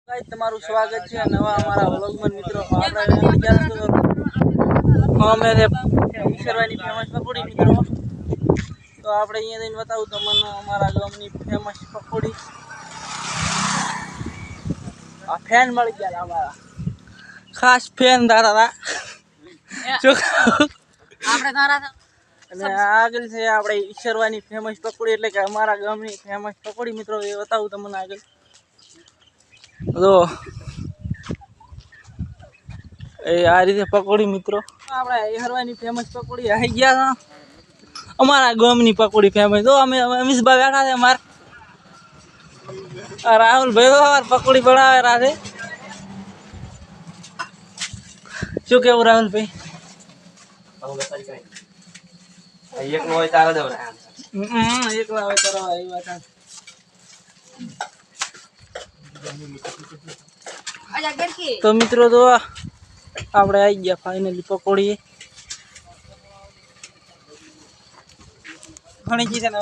guys તમારું સ્વાગત છે નવા અમારા વ્લોગમાં મિત્રો આપણે અમે ઈશ્વરવાની ફેમસ પકોડી મિત્રો તો આપણે અહીંયા જઈને બતાવું તમને અમારા ગામની ફેમસ પકોડી આ ફેન મળી ગયા અમારા ખાસ ફેન દાદા જો આપણે તારા અને આગળ છે આપણે ઈશ્વરવાની ફેમસ પકોડી એટલે કે અમારા ગામની ફેમસ પકોડી મિત્રો એ બતાવું તમને આગળ तो आ रीते पकोड़ी मित्रों अपने हरवानी फेमस पकोड़ी आई गया था अमारा गामनी पकोड़ी फेमस तो अमे अमीश भाई बैठा थे अमार राहुल भाई अमार पकोड़ी बनावे राधे शू केवुं राहुल भाई एकलो होय तारे देवरा एकला होय तारे आई बात तो मित्रों तो આપણે આવી ગયા ફાઇનલી પકોડી ઘણી ચીજ છે ને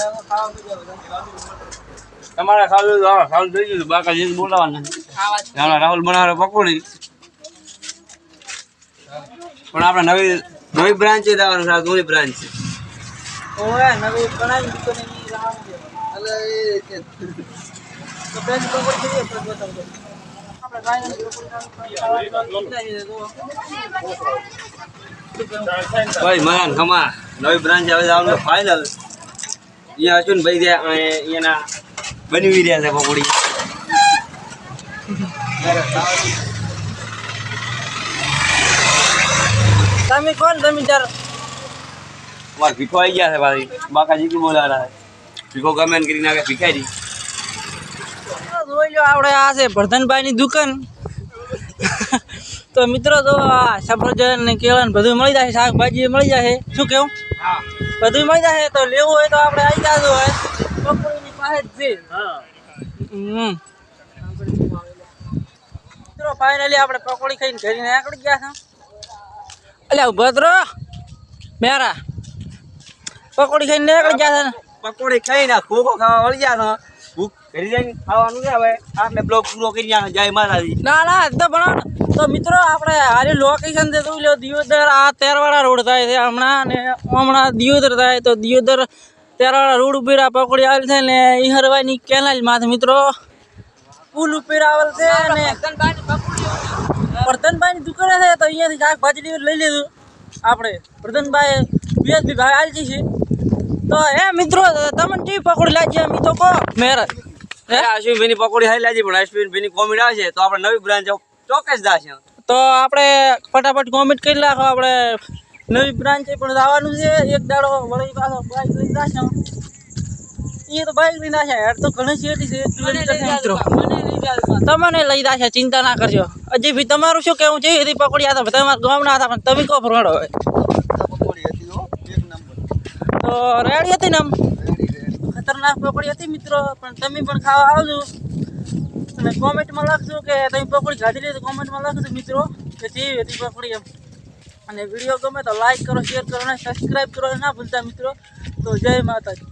તમારે ખાવું થઈ ગયું બાકા જીત બોલાવાના રાહુલ બનાવે પકોડી પણ આપણે નવી બ્રાન્ચ છે દાવાનું છે દોની બ્રાન્ચ છે ઓય નવી બનાવી તો નહીં રાહુલ એટલે એ તો બેન પકોડી છે તો બતાવો भाई मगन खमा नवी ब्रांच आवे जावनो फाइनल ये अचुन भाई दे एना बनी हुई रहा है पकोड़ी तमी कौन तमी जर मार भीखो आई गया है भाई बाका जी की बोला रहा है भीखो कमेंट करी ना के भिखारी जो આપણે આ છે વર્ધનભાઈની દુકાન તો મિત્રો તો આ સફરજન ને કેળા ને બધું મળી જાય શાકભાજી મળી જાય શું કેવું હા બધું મળી જાય તો લેવું હોય તો આપણે આવી જાજો હોય પકોડીની પાસે જ છે હા મિત્રો ફાઇનલી આપણે પકોડી ખાઈને ઘરે નીકળી ગયા છે અલ્યા ઉભદ્રો મેરા પકોડી ખાઈને નીકળી ગયા છે પકોડી ખાઈને ખોખો ખાવા મળી ગયા છે ભૂખ ઘરે જઈને ખાવાનું છે હવે આપણે બ્લોગ પૂરો કરી જય માતાજી ના ના તો પણ તો મિત્રો આપણે હારી લોકેશન દે તો લ્યો દિયોદર આ તેરવાડા રોડ થાય છે હમણાં દિયોદર થાય તો દિયોદર તેરવાડા રોડ ઉપર આ પકોડી આવેલ છે ને ઈ હરવાની કેનાલ માં મિત્રો પુલ ઉપર આવેલ છે અને વર્ધનભાઈની દુકાન છે તો અહીંયાથી શાકભાજી લઈ લીધું આપણે વર્ધનભાઈ વીએસબી ભાઈ આલજી છે तो ए मित्रों तमन जी पकोड़ी लाजी हम तो को मेरा ए अश्विन पकोड़ी हाई लाजी पण अश्विन बेनी कॉमेडी आवे तो આપણે નવી બ્રાન્ચ ચોક્કસ દાશે તો આપણે ફટાફટ કોમેન્ટ કરી નાખો આપણે નવી બ્રાન્ચ પણ આવવાનું છે એક દાડો વળી પાછો બાઈક લઈને દાશે એ તો બાઈક લઈને દાશે હેડ તો ઘણી સીટી છે 1 કિલોમીટર મિત્રો તમને લઈ દાશે ચિંતા ના કરજો અજી ભી તમારું શું કેવું છે એથી પકોડી આ તો તમારા ગામના હતા પણ તમે કો ફરવાડો હોય तो रेडी थी नम खतरनाक पकोड़ी थी मित्रों तमी पण खावा आवजो અને કોમેન્ટ માં લખજો કે તમે પકોડી ખાધી લે તો કોમેન્ટ માં લખજો મિત્રો કે કેવી હતી પકોડી એમ અને વિડિયો ગમે તો લાઈક કરો શેર કરો અને સબસ્ક્રાઇબ કરો ના ભૂલતા મિત્રો તો જય માતાજી